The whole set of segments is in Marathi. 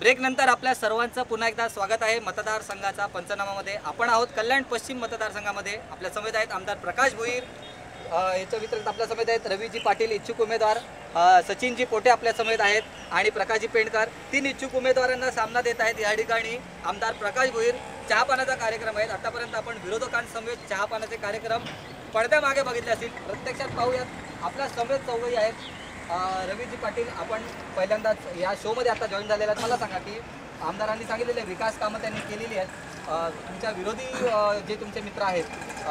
ब्रेक नंतर आपल्या सर्वांचं पुन्हा एकदा स्वागत आहे मतदारसंघाचा पंचनामामध्ये। आपण आहोत कल्याण पश्चिम मतदारसंघामध्ये। आपल्या समेत आहेत आमदार प्रकाश भोईर, याच्या व्यतिरिक्त आपल्या समेत आहेत रवीजी पाटील इच्छुक उमेदवार, सचिनजी पोटे आपल्या समेत आहेत आणि प्रकाशजी पेंडकर। तीन इच्छुक उमेदवारांना सामना देत आहेत। या ठिकाणी आमदार प्रकाश भोईर चहापानाचा कार्यक्रम आहे। आतापर्यंत आपण विरोधकांसमवेत चहापानाचे कार्यक्रम पडद्यामागे बघितले असतील, प्रत्यक्षात पाहूयात आपल्या समेत चौघही आहेत। रवीजी पाटील, आपण पहिल्यांदाच या शोमध्ये आता जॉईन झालेला आहेत। मला सांगा की आमदारांनी सांगितलेले विकास कामं त्यांनी केलेली आहेत, तुमच्या विरोधी जे तुमचे मित्र आहेत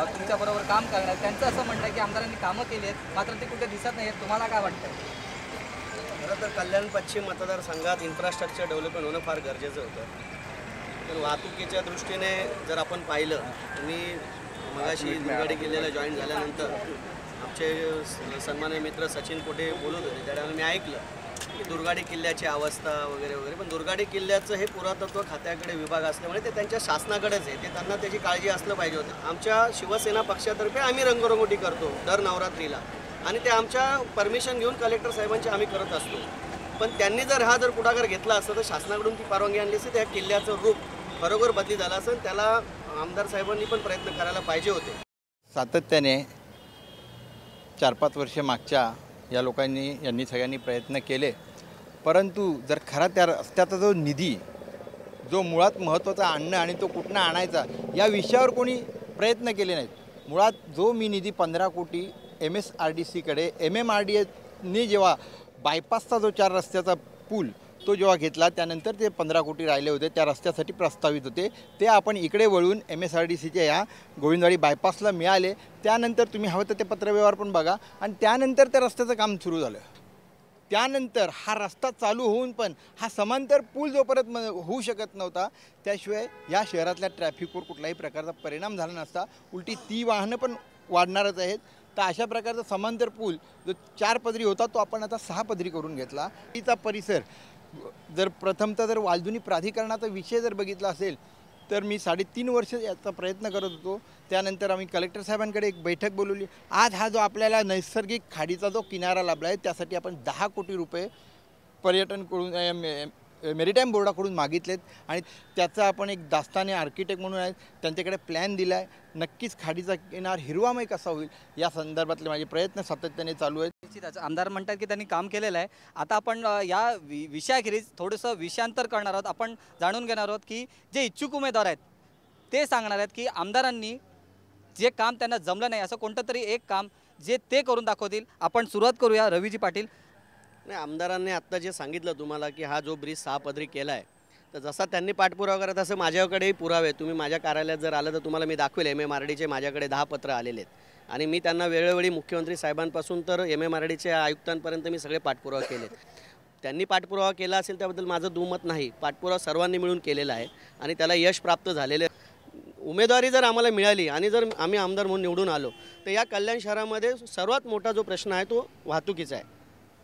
तुमच्याबरोबर काम करणार, त्यांचं असं म्हणणं आहे की आमदारांनी कामं केली आहेत मात्र ते कुठे दिसत नाही आहेत। तुम्हाला काय वाटतं? खरं तर कल्याण पश्चिम मतदारसंघात इन्फ्रास्ट्रक्चर डेव्हलपमेंट होणं फार गरजेचं होतं। तर वाहतुकीच्या दृष्टीने जर आपण पाहिलं, मी मगाशी दुर्गाडी किल्ल्याला जॉईन झाल्यानंतर आमचे सन्माननीय मित्र सचिन पोटे बोलत होते, त्यावेळेला मी ऐकलं की दुर्गाडी किल्ल्याची अवस्था वगैरे वगैरे, पण दुर्गाडी किल्ल्याचं हे पुरातत्व खात्याकडे विभाग असल्यामुळे ते त्यांच्या शासनाकडेच आहे, ते त्यांना त्याची काळजी असलं पाहिजे होतं। आमच्या शिवसेना पक्षातर्फे आम्ही रंगरंगोटी करतो दर नवरात्रीला आणि ते आमच्या परमिशन घेऊन कलेक्टर साहेबांची आम्ही करत असतो, पण त्यांनी जर पुढाकार घेतला असता तर शासनाकडून ती परवानगी आणली असती, त्या किल्ल्याचं रूप बरोबर बदली झालं असेल, त्याला आमदार साहेबांनी पण प्रयत्न करायला पाहिजे होते। सातत्याने 4-5 वर्ष मागच्या या यांनी सगळ्यांनी प्रयत्न केले, परंतु जर खरा त्या रस्त्याचा जो निधी, जो मुळात महत्त्वाचा आणणं आणि तो कुठनं आणायचा या विषयावर कोणी प्रयत्न केले नाहीत। मुळात जो मी निधी 15 कोटी MSRDCकडे MMRDAने जेव्हा बायपासचा जो 4 रस्त्याचा पूल तो जेव्हा घेतला, त्यानंतर ते 15 कोटी राहिले होते त्या रस्त्यासाठी प्रस्तावित होते, ते आपण इकडे वळून MSRDCच्या या गोविंदवाडी बायपासला मिळाले। त्यानंतर तुम्ही हवं तर ते पत्रव्यवहार पण बघा आणि त्यानंतर त्या रस्त्याचं काम सुरू झालं। त्यानंतर हा रस्ता चालू होऊन पण हा समांतर पूल जो परत होऊ शकत नव्हता, त्याशिवाय या शहरातल्या ट्रॅफिकवर कुठलाही प्रकारचा परिणाम झाला नसता, उलटी ती वाहनं पण वाढणारच आहेत। तर अशा प्रकारचा समांतर पूल जो 4 पदरी होता तो आपण आता 6 पदरी करून घेतला। तिचा परिसर जर प्रथमतः जर वालधुनी प्राधिकरणाचा विषय जर बघितला असेल तर मी 3.5 वर्ष याचा प्रयत्न करत होतो। त्यानंतर आम्ही कलेक्टर साहेबांकडे एक बैठक बोलवली। आज हा जो आपल्याला नैसर्गिक खाडीचा जो किनारा लाभला आहे त्यासाठी आपण 10 कोटी रुपये पर्यटनकडून मेरीटाईम बोर्डाकडून मागितलेत आणि त्याचा आपण एक दास्ताने आर्किटेक्ट म्हणून आहेत त्यांच्याकडे प्लॅन दिला आहे। नक्कीच खाडीचा किनार हिरवामय कसा होईल या संदर्भातले माझे प्रयत्न सातत्याने चालू आहेत। निश्चितच आमदार म्हणतात की त्यांनी काम केलेलं आहे। आता आपण या विषयाखेरीज थोडंसं विषयांतर करणार आहोत। आपण जाणून घेणार आहोत की जे इच्छुक उमेदवार आहेत ते सांगणार आहेत की आमदारांनी जे काम त्यांना जमलं नाही असं कोणतं तरी एक काम जे ते करून दाखवतील। आपण सुरुवात करूया रवीजी पाटील। नाही, आमदारांनी आत्ता जे सांगितलं तुम्हाला की हा जो ब्रिज 6 पदरी केला आहे, तर जसा त्यांनी पाठपुरावा करत तसं माझ्याकडेही पुरावे, तुम्ही माझ्या कार्यालयात जर आलं तर तुम्हाला मी दाखवेल। MMRDचे माझ्याकडे 10 पत्र आलेले आहेत आणि मी त्यांना वेळोवेळी मुख्यमंत्री साहेबांपासून तर MMRDचे आयुक्तांपर्यंत मी सगळे पाठपुरावा केलेत। त्यांनी पाठपुरावा केला असेल त्याबद्दल माझं दुमत नाही, पाठपुरावा सर्वांनी मिळून केलेला आहे आणि त्याला यश प्राप्त झालेले। उमेदवारी जर आम्हाला मिळाली आणि जर आम्ही आमदार म्हणून निवडून आलो तर या कल्याण शहरामध्ये सर्वात मोठा जो प्रश्न आहे तो वाहतुकीचा आहे।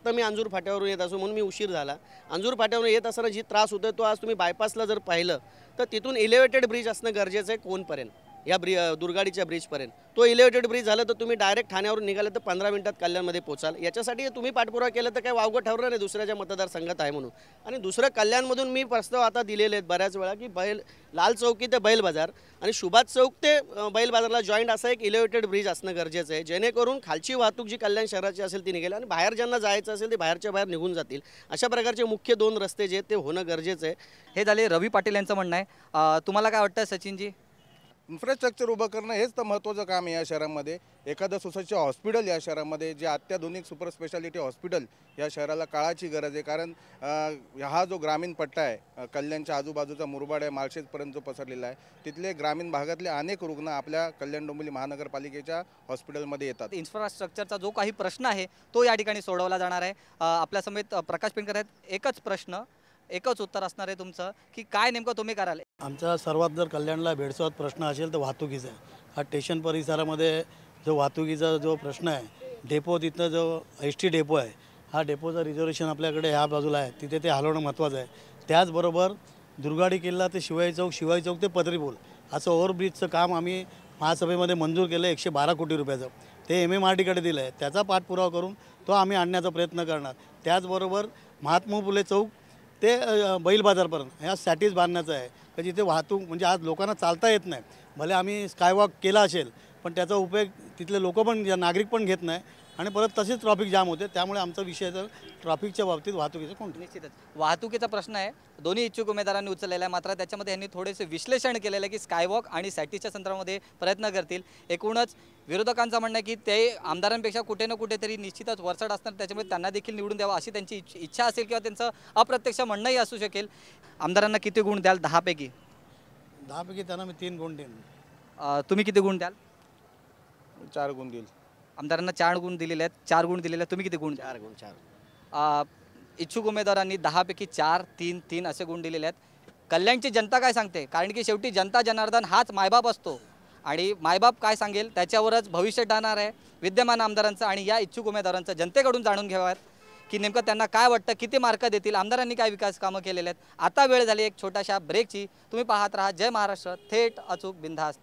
तर मी अंजूर फाट्यावरून येत असो म्हणून मी उशीर झाला। अंजूर फाट्यावरून येत असताना जी त्रास होतो तो आज तुम्ही बायपासला जर पाहिलं तर तिथून एलिव्हेटेड ब्रिज असणं गरजेचं आहे कोणपर्यंत, या दुर्गाडीच्या ब्रिजपर्यंत। तो एलिव्हेटेड ब्रिज झालं तर तुम्ही डायरेक्ट ठाण्यावरून निघालं तर 15 मिनिटात कल्याणमध्ये पोचाल। याच्यासाठी तुम्ही पाठपुरावा केलं तर काय वावगं ठरणार नाही दुसऱ्याच्या मतदारसंघात आहे म्हणून। आणि दुसरं कल्याणमधून मी प्रस्ताव आता दिलेले आहेत बऱ्याच वेळा की लाल चौकी ते बैल बाजार आणि सुभाष चौक ते बैल बाजारला जॉईंट असा एक एलिव्हेटेड ब्रिज असणं गरजेचं आहे, जेणेकरून खालची वाहतूक जी कल्याण शहराची असेल ती निघेल आणि बाहेर ज्यांना जायचं असेल ते बाहेरच्या बाहेर निघून जातील। अशा प्रकारचे मुख्य 2 रस्ते जे ते होणं गरजेचं आहे। हे झाले रवी पाटील यांचं म्हणणं आहे। तुम्हाला काय वाटतं सचिनजी? इन्फ्रास्ट्रक्चर उभं करणं हेच तर महत्त्वाचं काम आहे या शहरामध्ये। एखादं सुसज्ज हॉस्पिटल या शहरामध्ये, जे अत्याधुनिक सुपर स्पेशालिटी हॉस्पिटल या शहराला काळाची गरज आहे। कारण हा जो ग्रामीण पट्टा आहे कल्याणच्या आजूबाजूचा मुरबाड आहे माळशेजपर्यंत जो पसरलेला आहे, तिथले ग्रामीण भागातले अनेक रुग्ण आपल्या कल्याण डोंबिवली महानगरपालिकेच्या हॉस्पिटलमध्ये येतात। इन्फ्रास्ट्रक्चरचा जो काही प्रश्न आहे तो या ठिकाणी सोडवला जाणार आहे। आपल्या समेत प्रकाश पेंडकर आहेत। एकच प्रश्न, एकच उत्तर असणार आहे तुमचं की काय नेमकं तुम्ही कराल? आमचा सर्वात जर कल्याणला भेडसावत प्रश्न असेल तर वाहतुकीचा आहे। हा स्टेशन परिसरामध्ये जो वाहतुकीचा जो प्रश्न आहे, डेपो तिथं जो ST डेपो आहे, हा डेपोचं रिझर्वेशन आपल्याकडे ह्या बाजूला आहे, तिथे ते हलवणं महत्त्वाचं आहे। त्याचबरोबर दुर्गाडी किल्ला ते शिवाई चौक ते पदरी पूल असं ओव्हरब्रिजचं काम आम्ही महासभेमध्ये मंजूर केलं 112 कोटी रुपयाचं, ते MMRDकडे दिलं आहे। त्याचा पाठपुरावा करून तो आम्ही आणण्याचा प्रयत्न करणार। त्याचबरोबर महात्मा फुले चौक ते बैल बाजारपर्यंत ह्या सॅटीज बांधण्याचं आहे की जिथे वाहतूक म्हणजे आज लोकांना चालता येत नाही. भले आम्ही स्कायवॉक केला असेल पण त्याचा उपयोग तिथले लोक पण नागरिक पण घेत नाही आणि परत तसेच ट्रॉफिक जाम होते. त्यामुळे आमचा विषय तर ट्रॉफिकच्या बाबतीत वाहतुकीचं कोणतं. निश्चितच वाहतुकीचा प्रश्न आहे, दोन्ही इच्छुक उमेदवारांनी उचललेला आहे. मात्र त्याच्यामध्ये यांनी थोडेसे विश्लेषण केलेलं आहे की स्कायवॉक आणि सॅटीच्या संदर्भामध्ये प्रयत्न करतील. एकूणच विरोधकांचं म्हणणं आहे की ते आमदारांपेक्षा कुठे ना कुठेतरी निश्चितच वरचढ असणार, त्याच्यामुळे त्यांना देखील निवडून द्यावं अशी त्यांची इच्छा असेल किंवा त्यांचं अप्रत्यक्ष म्हणणंही असू शकेल. आमदारांना किती गुण द्याल 10 पैकी? 10 पैकी त्यांना मी 3 गुण देईन. तुम्ही किती गुण द्याल? 4 गुण देईल. आमदारांना 4 गुण दिलेले आहेत, 4 गुण दिलेले आहेत. तुम्ही किती गुण द्याल? 4 गुण 4. इच्छुक उमेदवारांनी 10 पैकी 4, 3, 3 असे गुण दिलेले आहेत. कल्याणची जनता काय सांगते? कारण की शेवटी जनता जनार्दन हाच मायबाप असतो आणि मायबाप काय सांगेल त्याच्यावरच भविष्य ठरणार आहे. विद्यमान आमदारांचं आणि या इच्छुक उमेदवारांचं जनतेकडून जाणून घ्याव्यात की नेमकं त्यांना काय वाटतं, किती मार्क देतील, आमदारांनी काय विकास कामं केलेले आहेत. आता वेळ झाली एक छोट्याशा ब्रेकची. तुम्ही पाहत राहा जय महाराष्ट्र, थेट अचूक बिनधास्त.